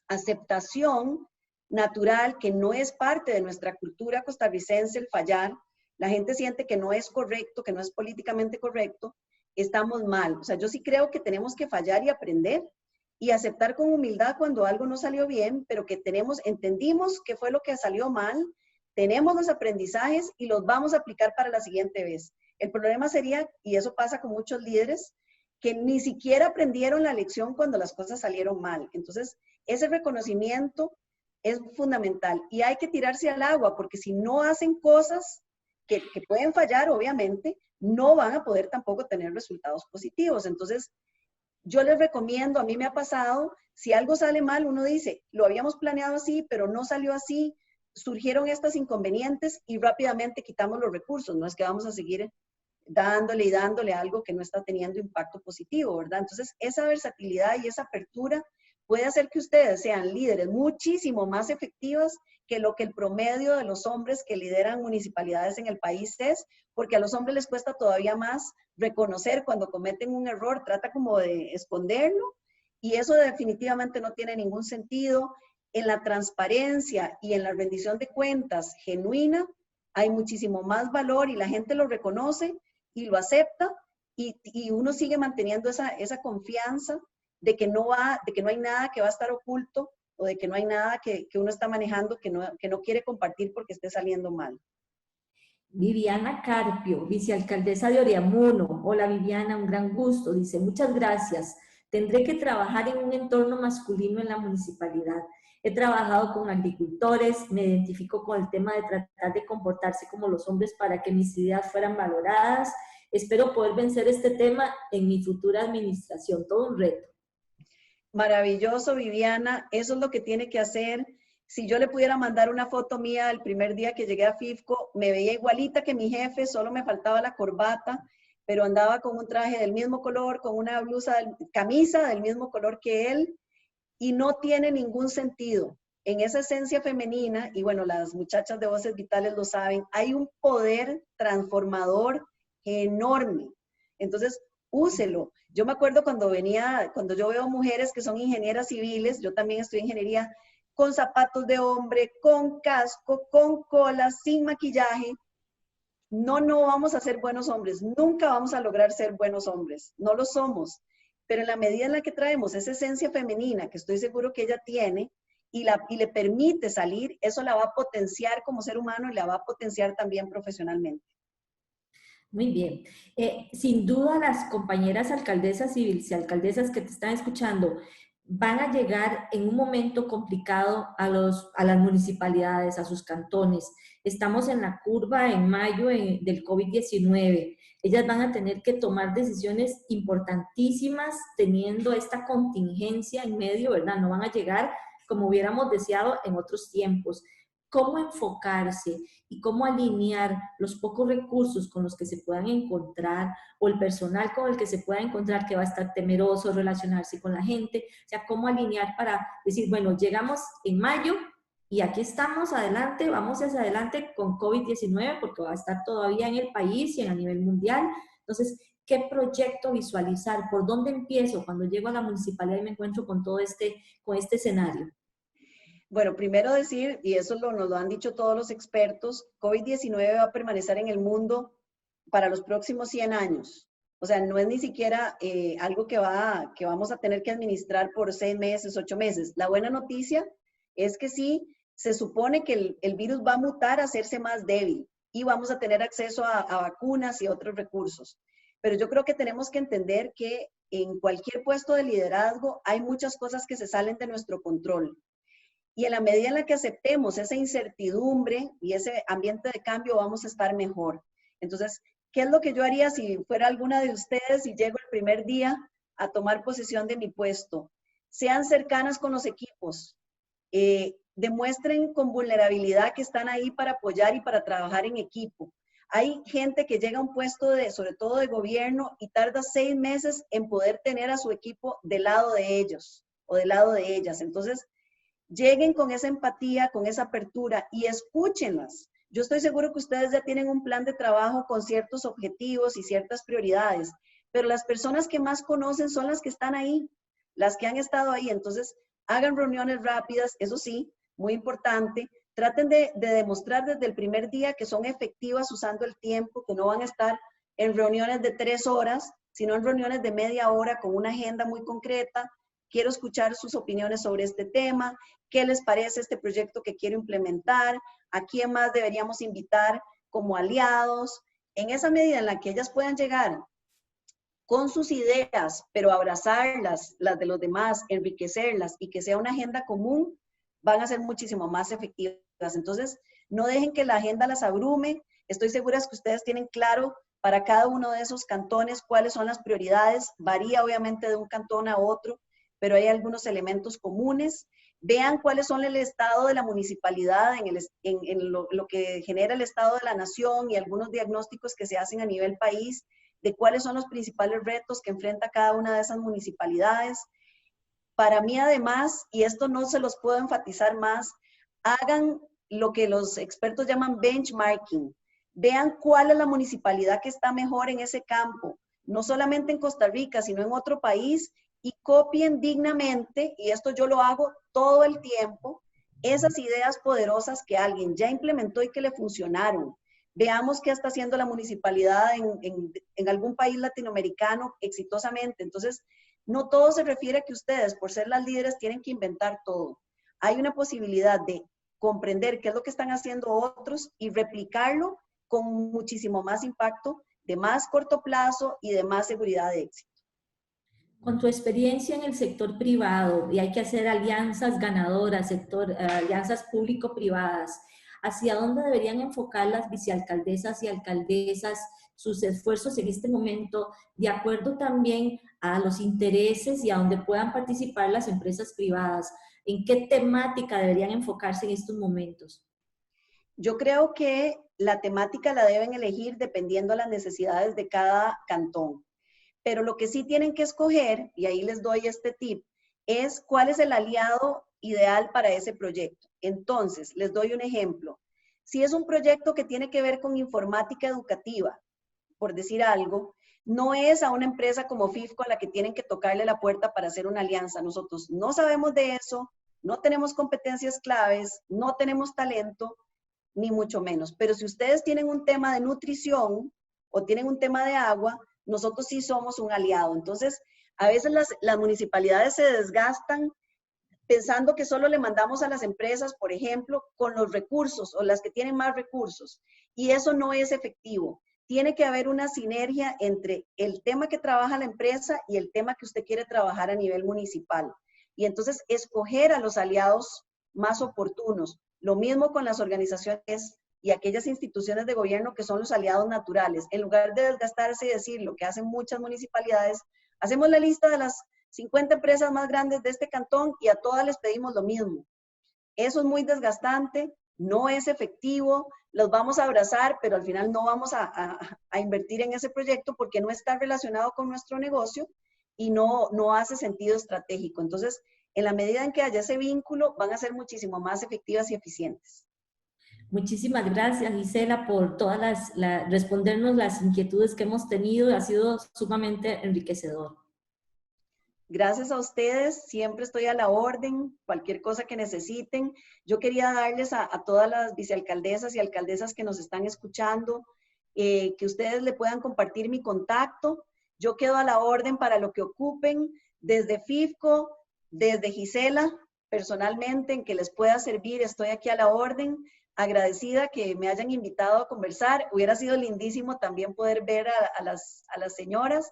aceptación natural, que no es parte de nuestra cultura costarricense el fallar, la gente siente que no es correcto, que no es políticamente correcto, estamos mal. O sea, yo sí creo que tenemos que fallar y aprender y aceptar con humildad cuando algo no salió bien, pero que entendimos qué fue lo que salió mal, tenemos los aprendizajes y los vamos a aplicar para la siguiente vez. El problema sería, y eso pasa con muchos líderes, que ni siquiera aprendieron la lección cuando las cosas salieron mal. Entonces, ese reconocimiento es fundamental y hay que tirarse al agua, porque si no hacen cosas que pueden fallar, obviamente, no van a poder tampoco tener resultados positivos. Entonces, yo les recomiendo, a mí me ha pasado, si algo sale mal, uno dice, lo habíamos planeado así, pero no salió así, surgieron estos inconvenientes y rápidamente quitamos los recursos. No es que vamos a seguir dándole y dándole algo que no está teniendo impacto positivo, ¿verdad? Entonces, esa versatilidad y esa apertura puede hacer que ustedes sean líderes muchísimo más efectivas que lo que el promedio de los hombres que lideran municipalidades en el país es, porque a los hombres les cuesta todavía más reconocer cuando cometen un error, trata como de esconderlo, y eso definitivamente no tiene ningún sentido. En la transparencia y en la rendición de cuentas genuina hay muchísimo más valor y la gente lo reconoce y lo acepta, y uno sigue manteniendo esa confianza de que no hay nada que va a estar oculto o de que no hay nada que uno está manejando que no quiere compartir porque esté saliendo mal. Viviana Carpio, vicealcaldesa de Oriamuno. Hola Viviana, un gran gusto. Dice, muchas gracias. Tendré que trabajar en un entorno masculino en la municipalidad. He trabajado con agricultores, me identifico con el tema de tratar de comportarse como los hombres para que mis ideas fueran valoradas. Espero poder vencer este tema en mi futura administración. Todo un reto. Maravilloso, Viviana. Eso es lo que tiene que hacer. Si yo le pudiera mandar una foto mía el primer día que llegué a FIFCO, me veía igualita que mi jefe, solo me faltaba la corbata, pero andaba con un traje del mismo color, con una camisa del mismo color que él, y no tiene ningún sentido. En esa esencia femenina, y bueno, las muchachas de Voces Vitales lo saben, hay un poder transformador enorme. Entonces, úselo. Yo me acuerdo cuando yo veo mujeres que son ingenieras civiles, yo también estudié ingeniería, con zapatos de hombre, con casco, con cola, sin maquillaje. No vamos a ser buenos hombres, nunca vamos a lograr ser buenos hombres, no lo somos. Pero en la medida en la que traemos esa esencia femenina, que estoy seguro que ella tiene, y le permite salir, eso la va a potenciar como ser humano y la va a potenciar también profesionalmente. Muy bien. Sin duda las compañeras alcaldesas y vicealcaldesas que te están escuchando van a llegar en un momento complicado a las municipalidades, a sus cantones. Estamos en la curva en mayo del COVID-19. Ellas van a tener que tomar decisiones importantísimas teniendo esta contingencia en medio, ¿verdad? No van a llegar como hubiéramos deseado en otros tiempos. ¿Cómo enfocarse y cómo alinear los pocos recursos con los que se puedan encontrar o el personal con el que se pueda encontrar que va a estar temeroso relacionarse con la gente? O sea, cómo alinear para decir, bueno, llegamos en mayo y aquí estamos adelante, vamos hacia adelante con COVID-19 porque va a estar todavía en el país y a nivel mundial. Entonces, ¿qué proyecto visualizar? ¿Por dónde empiezo cuando llego a la municipalidad y me encuentro con con este escenario? Bueno, primero decir, y eso nos lo han dicho todos los expertos, COVID-19 va a permanecer en el mundo para los próximos 100 años. O sea, no es ni siquiera algo que vamos a tener que administrar por 6 meses, 8 meses. La buena noticia es que sí, se supone que el virus va a mutar a hacerse más débil y vamos a tener acceso a vacunas y otros recursos. Pero yo creo que tenemos que entender que en cualquier puesto de liderazgo hay muchas cosas que se salen de nuestro control. Y en la medida en la que aceptemos esa incertidumbre y ese ambiente de cambio, vamos a estar mejor. Entonces, ¿qué es lo que yo haría si fuera alguna de ustedes y llego el primer día a tomar posesión de mi puesto? Sean cercanas con los equipos. Demuestren con vulnerabilidad que están ahí para apoyar y para trabajar en equipo. Hay gente que llega a un puesto sobre todo de gobierno y tarda 6 meses en poder tener a su equipo del lado de ellos o del lado de ellas. Entonces, lleguen con esa empatía, con esa apertura y escúchenlas. Yo estoy seguro que ustedes ya tienen un plan de trabajo con ciertos objetivos y ciertas prioridades, pero las personas que más conocen son las que están ahí, las que han estado ahí. Entonces, hagan reuniones rápidas, eso sí, muy importante. Traten de demostrar desde el primer día que son efectivas usando el tiempo, que no van a estar en reuniones de 3 horas, sino en reuniones de media hora con una agenda muy concreta. Quiero escuchar sus opiniones sobre este tema, qué les parece este proyecto que quiero implementar, a quién más deberíamos invitar como aliados. En esa medida en la que ellas puedan llegar con sus ideas, pero abrazarlas, las de los demás, enriquecerlas y que sea una agenda común, van a ser muchísimo más efectivas. Entonces, no dejen que la agenda las abrume. Estoy segura que ustedes tienen claro para cada uno de esos cantones cuáles son las prioridades. Varía obviamente de un cantón a otro, pero hay algunos elementos comunes. Vean cuáles son el estado de la municipalidad, en lo que genera el estado de la nación y algunos diagnósticos que se hacen a nivel país, de cuáles son los principales retos que enfrenta cada una de esas municipalidades. Para mí, además, y esto no se los puedo enfatizar más, hagan lo que los expertos llaman benchmarking. Vean cuál es la municipalidad que está mejor en ese campo, no solamente en Costa Rica, sino en otro país, y copien dignamente, y esto yo lo hago todo el tiempo, esas ideas poderosas que alguien ya implementó y que le funcionaron. Veamos qué está haciendo la municipalidad en algún país latinoamericano exitosamente. Entonces, no todo se refiere a que ustedes, por ser las líderes, tienen que inventar todo. Hay una posibilidad de comprender qué es lo que están haciendo otros y replicarlo con muchísimo más impacto, de más corto plazo y de más seguridad de éxito. Con tu experiencia en el sector privado, y hay que hacer alianzas ganadoras, alianzas público-privadas, ¿hacia dónde deberían enfocar las vicealcaldesas y alcaldesas sus esfuerzos en este momento, de acuerdo también a los intereses y a donde puedan participar las empresas privadas? ¿En qué temática deberían enfocarse en estos momentos? Yo creo que la temática la deben elegir dependiendo de las necesidades de cada cantón. Pero lo que sí tienen que escoger, y ahí les doy este tip, es cuál es el aliado ideal para ese proyecto. Entonces, les doy un ejemplo. Si es un proyecto que tiene que ver con informática educativa, por decir algo, no es a una empresa como FIFCO a la que tienen que tocarle la puerta para hacer una alianza. Nosotros no sabemos de eso, no tenemos competencias claves, no tenemos talento, ni mucho menos. Pero si ustedes tienen un tema de nutrición o tienen un tema de agua, nosotros sí somos un aliado. Entonces, a veces las municipalidades se desgastan pensando que solo le mandamos a las empresas, por ejemplo, con los recursos o las que tienen más recursos. Y eso no es efectivo. Tiene que haber una sinergia entre el tema que trabaja la empresa y el tema que usted quiere trabajar a nivel municipal. Y entonces, escoger a los aliados más oportunos. Lo mismo con las organizaciones y aquellas instituciones de gobierno que son los aliados naturales. En lugar de desgastarse y decir lo que hacen muchas municipalidades, hacemos la lista de las 50 empresas más grandes de este cantón y a todas les pedimos lo mismo. Eso es muy desgastante, no es efectivo, los vamos a abrazar, pero al final no vamos a invertir en ese proyecto porque no está relacionado con nuestro negocio y no hace sentido estratégico. Entonces, en la medida en que haya ese vínculo, van a ser muchísimo más efectivas y eficientes. Muchísimas gracias, Gisela, por respondernos las inquietudes que hemos tenido. Ha sido sumamente enriquecedor. Gracias a ustedes, siempre estoy a la orden, cualquier cosa que necesiten. Yo quería darles a todas las vicealcaldesas y alcaldesas que nos están escuchando, que ustedes le puedan compartir mi contacto. Yo quedo a la orden para lo que ocupen, desde FIFCO, desde Gisela, personalmente, en que les pueda servir, estoy aquí a la orden. Agradecida que me hayan invitado a conversar. Hubiera sido lindísimo también poder ver a las señoras,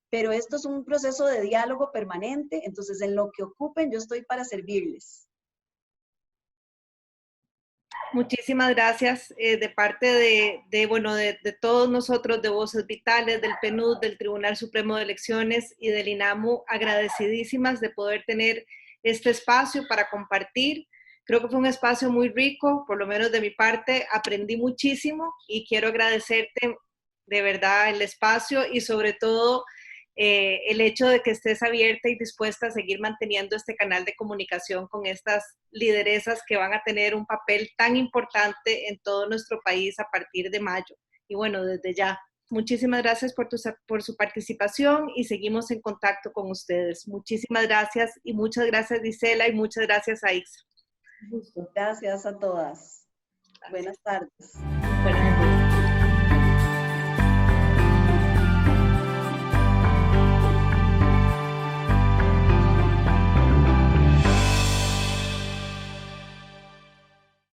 pero esto es un proceso de diálogo permanente, entonces en lo que ocupen yo estoy para servirles. muchísimas gracias de parte de todos nosotros, de Voces Vitales, del PNUD, del Tribunal Supremo de Elecciones y del INAMU, agradecidísimas de poder tener este espacio para compartir. Creo que fue un espacio muy rico, por lo menos de mi parte, aprendí muchísimo y quiero agradecerte de verdad el espacio y sobre todo el hecho de que estés abierta y dispuesta a seguir manteniendo este canal de comunicación con estas lideresas que van a tener un papel tan importante en todo nuestro país a partir de mayo. Y bueno, desde ya, muchísimas gracias por su participación y seguimos en contacto con ustedes. Muchísimas gracias y muchas gracias, Gisela, y muchas gracias a Isa. Gracias a todas. Buenas tardes.